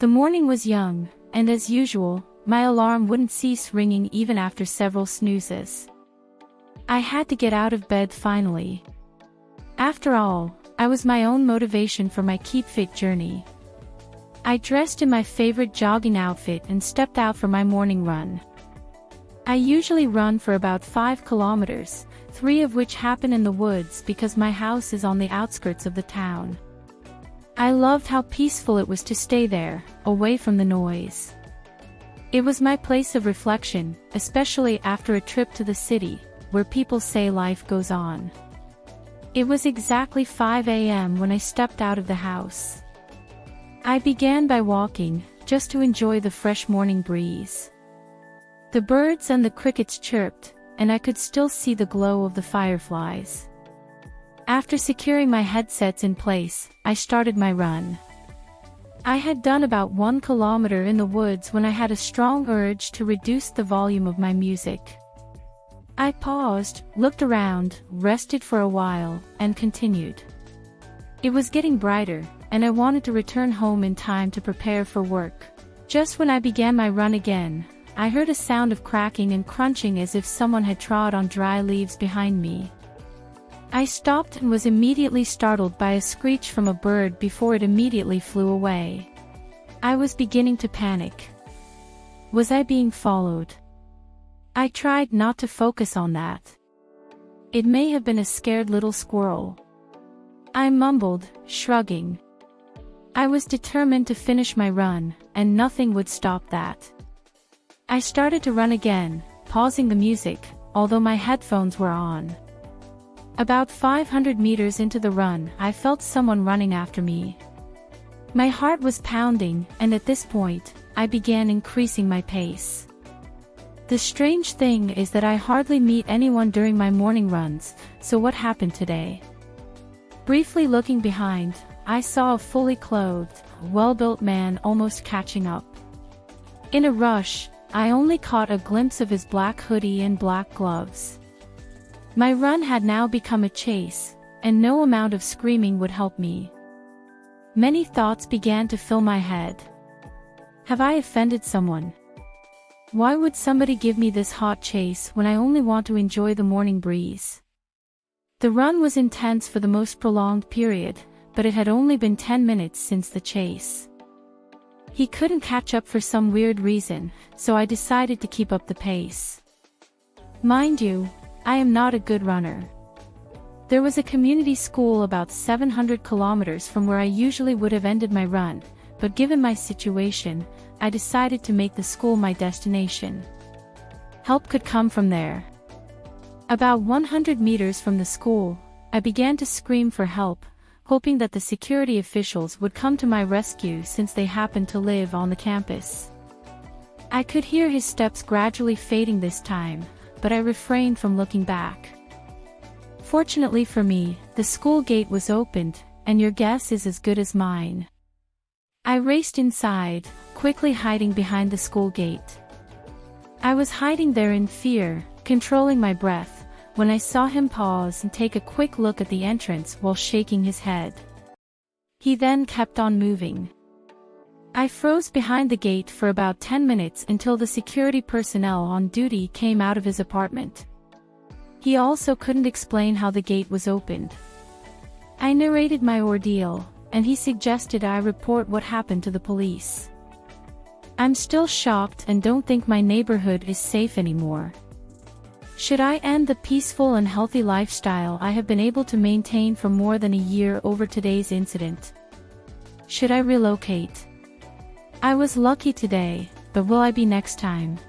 The morning was young, and as usual, my alarm wouldn't cease ringing even after several snoozes. I had to get out of bed finally. After all, I was my own motivation for my Keep Fit journey. I dressed in my favorite jogging outfit and stepped out for my morning run. I usually run for about 5 kilometers, 3 of which happen in the woods because my house is on the outskirts of the town. I loved how peaceful it was to stay there, away from the noise. It was my place of reflection, especially after a trip to the city, where people say life goes on. It was exactly 5 a.m. when I stepped out of the house. I began by walking, just to enjoy the fresh morning breeze. The birds and the crickets chirped, and I could still see the glow of the fireflies. After securing my headsets in place, I started my run. I had done about 1 kilometer in the woods when I had a strong urge to reduce the volume of my music. I paused, looked around, rested for a while, and continued. It was getting brighter, and I wanted to return home in time to prepare for work. Just when I began my run again, I heard a sound of cracking and crunching as if someone had trod on dry leaves behind me. I stopped and was immediately startled by a screech from a bird before it immediately flew away. I was beginning to panic. Was I being followed? I tried not to focus on that. It may have been a scared little squirrel. I mumbled, shrugging. I was determined to finish my run, and nothing would stop that. I started to run again, pausing the music, although my headphones were on. About 500 meters into the run, I felt someone running after me. My heart was pounding, and at this point, I began increasing my pace. The strange thing is that I hardly meet anyone during my morning runs, so what happened today? Briefly looking behind, I saw a fully clothed, well-built man almost catching up. In a rush, I only caught a glimpse of his black hoodie and black gloves. My run had now become a chase, and no amount of screaming would help me. Many thoughts began to fill my head. Have I offended someone? Why would somebody give me this hot chase when I only want to enjoy the morning breeze? The run was intense for the most prolonged period, but it had only been 10 minutes since the chase. He couldn't catch up for some weird reason, so I decided to keep up the pace. Mind you, I am not a good runner. There was a community school about 700 kilometers from where I usually would have ended my run, but given my situation, I decided to make the school my destination. Help could come from there. About 100 meters from the school, I began to scream for help, hoping that the security officials would come to my rescue since they happened to live on the campus. I could hear his steps gradually fading this time, but I refrained from looking back. Fortunately for me, the school gate was opened, and your guess is as good as mine. I raced inside, quickly hiding behind the school gate. I was hiding there in fear, controlling my breath, when I saw him pause and take a quick look at the entrance while shaking his head. He then kept on moving. I froze behind the gate for about 10 minutes until the security personnel on duty came out of his apartment. He also couldn't explain how the gate was opened. I narrated my ordeal, and he suggested I report what happened to the police. I'm still shocked and don't think my neighborhood is safe anymore. Should I end the peaceful and healthy lifestyle I have been able to maintain for more than a year over today's incident? Should I relocate? I was lucky today, but will I be next time?